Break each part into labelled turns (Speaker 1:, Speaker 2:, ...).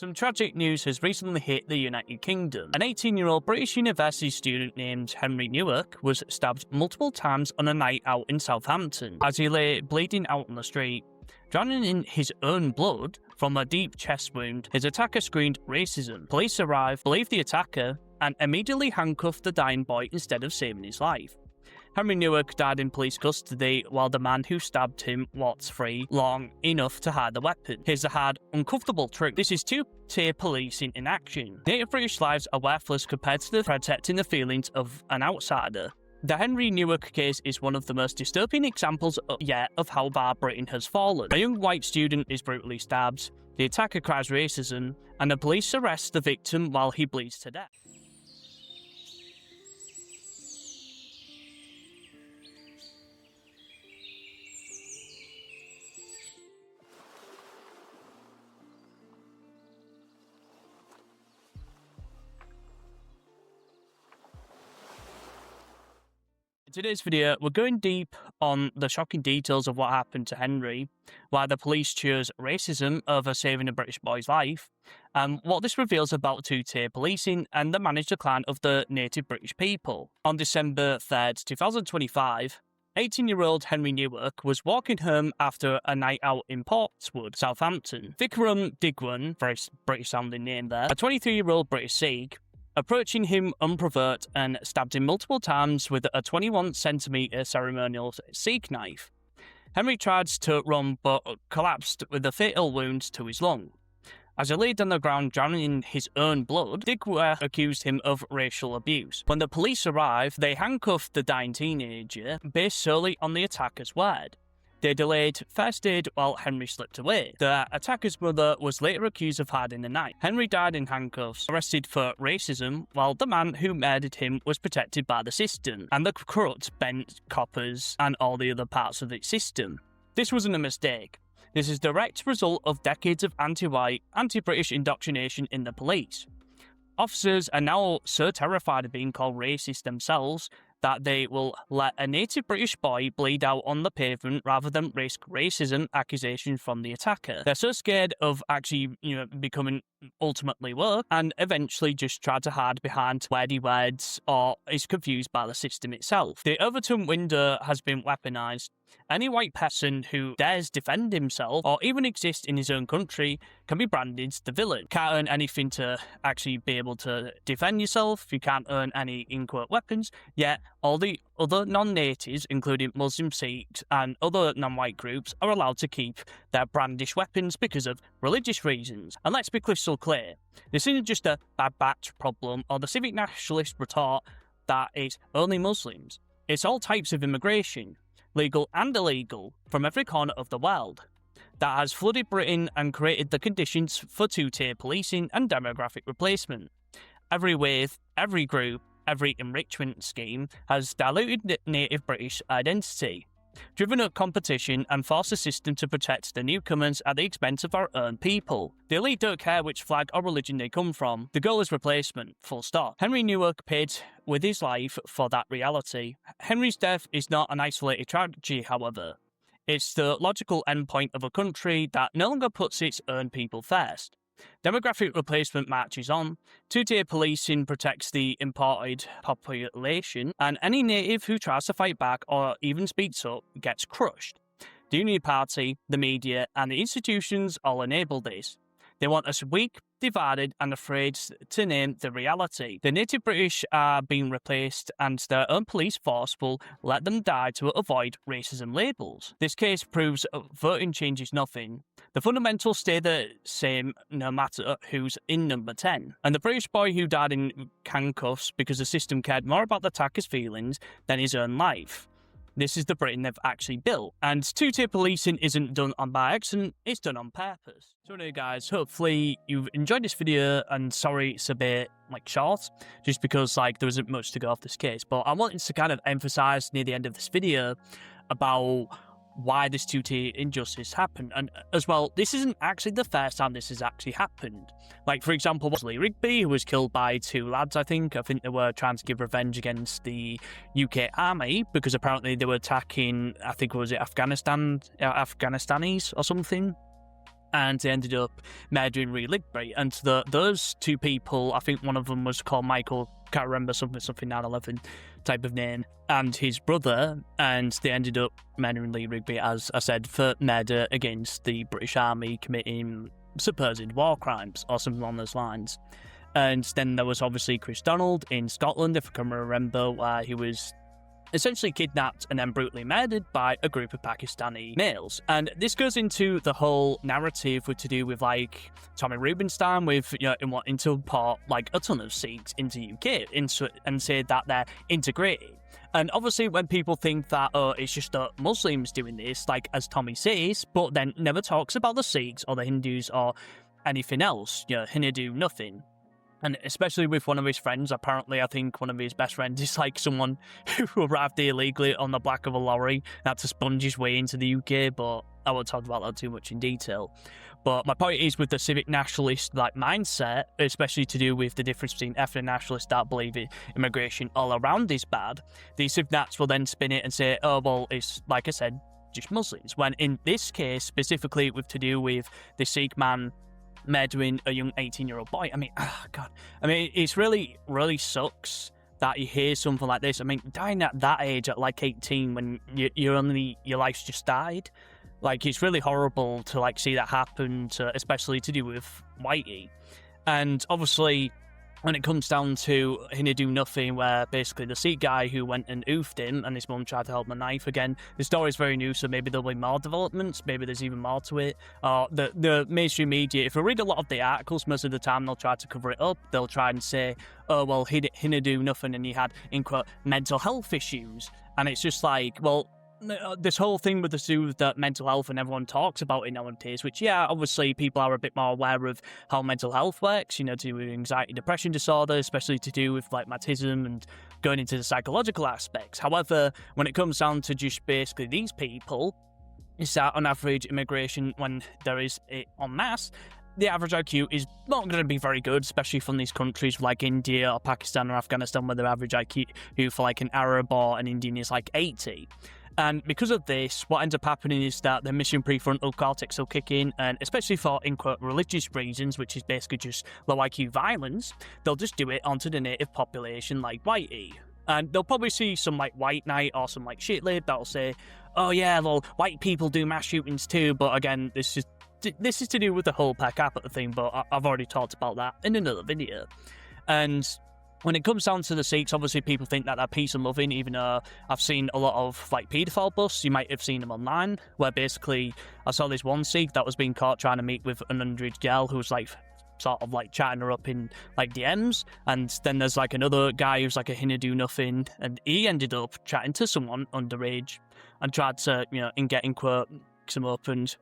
Speaker 1: Some tragic news has recently hit the United Kingdom. An 18-year-old British university student named Henry Nowark was stabbed multiple times on a night out in Southampton as he lay bleeding out on the street. Drowning in his own blood from a deep chest wound, his attacker screamed racism. Police arrived, believed the attacker, and immediately handcuffed the dying boy instead of saving his life. Henry Nowark died in police custody while the man who stabbed him was free long enough to hide the weapon. Here's the hard, uncomfortable truth. This is two-tier policing in action. Native British lives are worthless compared to protecting the feelings of an outsider. The Henry Nowark case is one of the most dystopian examples yet of how far Britain has fallen. A young white student is brutally stabbed, the attacker cries racism, and the police arrest the victim while he bleeds to death. In today's video, we're going deep on the shocking details of what happened to Henry, why the police chose racism over saving a British boy's life, and what this reveals about two-tier policing and the managed decline of the native British people. On December 3rd, 2025, 18-year-old Henry Nowark was walking home after a night out in Portswood, Southampton. Vikram Digwan, very British-sounding name there, a 23-year-old British Sikh, approaching him unprovoked and stabbed him multiple times with a 21cm ceremonial Sikh knife. Henry tried to run but collapsed with a fatal wound to his lung. As he laid on the ground drowning in his own blood, Digwa accused him of racial abuse. When the police arrived, they handcuffed the dying teenager based solely on the attacker's word. They delayed first aid while Henry slipped away. The attacker's mother was later accused of hiding the knife. Henry died in handcuffs, arrested for racism, while the man who murdered him was protected by the system, and the corrupt bent coppers and all the other parts of its system. This wasn't a mistake. This is a direct result of decades of anti-white, anti-British indoctrination in the police. Officers are now so terrified of being called racist themselves that they will let a native British boy bleed out on the pavement rather than risk racism accusations from the attacker. They're so scared of actually, becoming ultimately woke and eventually just try to hide behind wordy words or is confused by the system itself. The Overton window has been weaponized. Any white person who dares defend himself or even exist in his own country can be branded the villain. Can't earn anything to actually be able to defend yourself. You can't earn any in-quote weapons. Yet all the other non-natives, including Muslim, Sikhs and other non-white groups, are allowed to keep their brandish weapons because of religious reasons. And let's be crystal clear, this isn't just a bad batch problem or the civic nationalist retort that it's only Muslims. It's all types of immigration, legal and illegal, from every corner of the world, that has flooded Britain and created the conditions for two-tier policing and demographic replacement. Every wave, every group, every enrichment scheme has diluted native British identity, driven up competition and forced the system to protect the newcomers at the expense of our own people. The elite don't care which flag or religion they come from. The goal is replacement, full stop. Henry Nowark paid with his life for that reality. Henry's death is not an isolated tragedy, however. It's the logical endpoint of a country that no longer puts its own people first. Demographic replacement marches on, two-tier policing protects the imported population, and any native who tries to fight back or even speaks up gets crushed. The Union Party, the media, and the institutions all enable this. They want us weak, divided, and afraid to name the reality. The native British are being replaced, and their own police force will let them die to avoid racism labels. This case proves voting changes nothing. The fundamentals stay the same no matter who's in number 10. And the British boy who died in handcuffs because the system cared more about the attacker's feelings than his own life. This is the Britain they've actually built. And two-tier policing isn't done by accident, it's done on purpose. So anyway guys, hopefully you've enjoyed this video, and sorry it's a bit short, just because there isn't much to go off this case. But I wanted to kind of emphasize near the end of this video about why this two-tier injustice happened, and as well, this isn't actually the first time this has actually happened. For example, Wesley Rigby, who was killed by two lads, I think they were trying to give revenge against the UK army, because apparently they were attacking, I think, was it Afghanistan, Afghanistanis or something? and they ended up murdering Linktree. And those two people, I think one of them was called Michael, can't remember, something 9/11 type of name, and his brother, and they ended up murdering Linktree, as I said, for murder against the British Army, committing supposed war crimes or something along those lines. And then there was obviously Chris Donald in Scotland, if I can remember, where he was essentially kidnapped and then brutally murdered by a group of Pakistani males. And this goes into the whole narrative to do with like Tommy Rubenstein with, in wanting to import like a ton of Sikhs into UK and say that they're integrated. And obviously when people think that, it's just the Muslims doing this, like as Tommy says, but then never talks about the Sikhs or the Hindus or anything else, Hindu, nothing. And especially with one of his friends, apparently I think one of his best friends is like someone who arrived here illegally on the back of a lorry and had to sponge his way into the UK, but I won't talk about that too much in detail. But my point is with the civic nationalist like mindset, especially to do with the difference between ethnic nationalists that believe immigration all around is bad, these civic nats will then spin it and say, oh, well, it's, like I said, just Muslims. When in this case, specifically with to do with the Sikh man murdering a young 18-year-old boy. I mean, God. I mean, it's really, really sucks that you hear something like this. I mean, dying at that age, at like 18, when your life's just died. Like, it's really horrible to like see that happen, especially to do with Whitey. And obviously, when it comes down to Hindu nothing, where basically the Sikh guy who went and oofed him and his mum tried to help him a knife again, the story's very new, so maybe there'll be more developments, maybe there's even more to it. The mainstream media, if you read a lot of the articles, most of the time they'll try to cover it up. They'll try and say, oh, well, Hindu nothing, and he had, in quote, mental health issues. And it's just like, well, this whole thing with the mental health, and everyone talks about it nowadays, which, yeah, obviously people are a bit more aware of how mental health works, to do with anxiety, depression disorder, especially to do with like autism and going into the psychological aspects. However, when it comes down to just basically these people, is that on average immigration, when there is it en masse, the average IQ is not going to be very good, especially from these countries like India or Pakistan or Afghanistan, where the average IQ for like an Arab or an Indian is like 80. And because of this, what ends up happening is that the missing prefrontal cortex will kick in, and especially for, in quote, religious reasons, which is basically just low IQ violence, they'll just do it onto the native population like Whitey. And they'll probably see some like white knight or some like shit lib that'll say, oh yeah, well, white people do mass shootings too, but again, this is to do with the whole per capita thing, but I've already talked about that in another video. And when it comes down to the Sikhs, obviously people think that they're peace and loving, even though I've seen a lot of like paedophile busts. You might have seen them online, where basically I saw this one Sikh that was being caught trying to meet with an underage girl who was like sort of like chatting her up in like DMs, and then there's like another guy who's like a Hindu nothing, and he ended up chatting to someone underage and tried to, in getting quote, mix him up and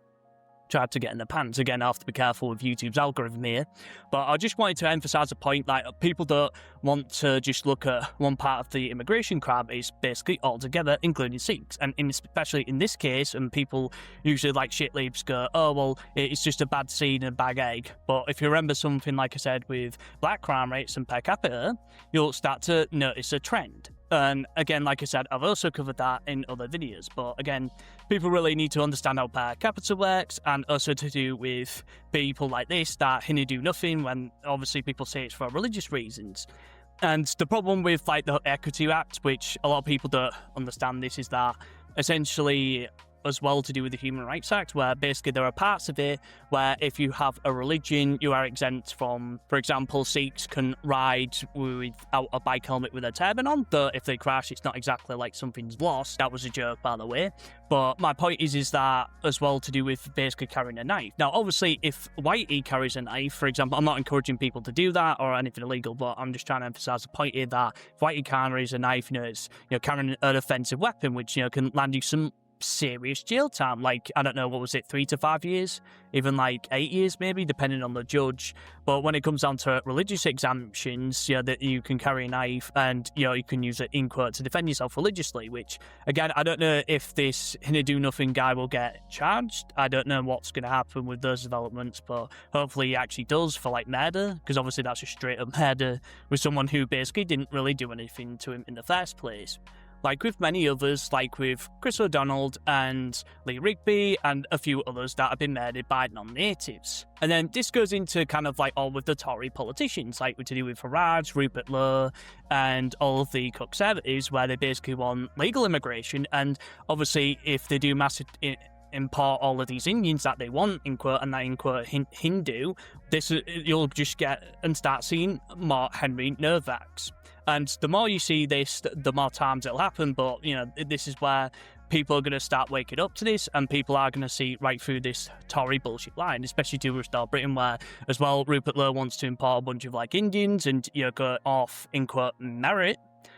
Speaker 1: tried to get in the pants. Again, I have to be careful with YouTube's algorithm here, but I just wanted to emphasize a point, like people don't want to just look at one part of the immigration crime. It's basically all together, including Sikhs, and especially in this case, and people usually like shit leaves go, oh well, it's just a bad seed and a bad egg. But if you remember something like I said with black crime rates and per capita, you'll start to notice a trend. And again, like I said, I've also covered that in other videos. But again, people really need to understand how per capita works, and also to do with people like this that Hindu nothing, when obviously people say it's for religious reasons. And the problem with like the Equity Act, which a lot of people don't understand this, is that essentially as well to do with the Human Rights Act, where basically there are parts of it where if you have a religion, you are exempt from, for example, Sikhs can ride without a bike helmet with a turban on, though if they crash, it's not exactly like something's lost. That was a joke, by the way. But my point is that as well to do with basically carrying a knife. Now, obviously, if Whitey carries a knife, for example, I'm not encouraging people to do that or anything illegal, but I'm just trying to emphasize the point here that if Whitey carries a knife, it's, carrying an offensive weapon, which, can land you some serious jail time, like, I don't know, what was it, 3 to 5 years, even like 8 years maybe, depending on the judge. But when it comes down to religious exemptions, that you can carry a knife and you can use it in quote to defend yourself religiously, which again, I don't know if this Hindu nothing guy will get charged. I don't know what's going to happen with those developments, but hopefully he actually does for like murder, because obviously that's a straight up murder with someone who basically didn't really do anything to him in the first place. like with many others, like with Chris O'Donnell and Lee Rigby and a few others that have been murdered by non-natives. And then this goes into kind of like all of the Tory politicians, like to do with Farage, Rupert Lowe, and all of the Conservatives, where they basically want legal immigration. And obviously, if they do massive import all of these Indians that they want, in quote, and that in quote Hindu, you'll just get and start seeing more Henry Nowarks. And the more you see this, the more times it'll happen. But, you know, this is where people are going to start waking up to this, and people are going to see right through this Tory bullshit line, especially to Restore Britain, where, as well, Rupert Lowe wants to import a bunch of, like, Indians and, you know, go off, in quote, merit,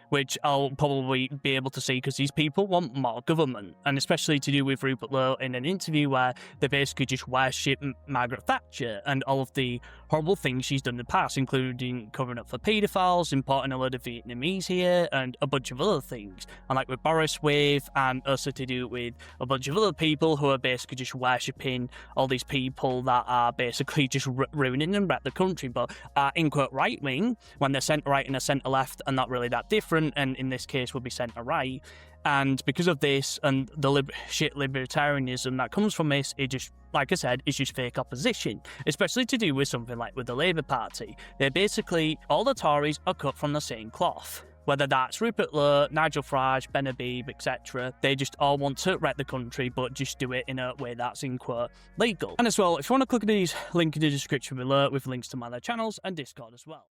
Speaker 1: which I'll probably be able to see because these people want more government. And especially to do with Rupert Lowe in an interview where they basically just worship Margaret Thatcher and all of the horrible things she's done in the past, including covering up for paedophiles, importing a load of Vietnamese here, and a bunch of other things. And like with Boris and also to do with a bunch of other people who are basically just worshipping all these people that are basically just ruining and wreck the country, but are in quote right-wing when they're centre-right and a centre-left and not really that different, and in this case would be centre-right. And because of this and the shit libertarianism that comes from this, it just, like I said, it's just fake opposition, especially to do with something like with the Labour Party. They're basically, all the Tories are cut from the same cloth. Whether that's Rupert Lowe, Nigel Farage, Ben Habib, etc. They just all want to wreck the country, but just do it in a way that's, in quote, legal. And as well, if you want to click these, link in the description below with links to my other channels and Discord as well.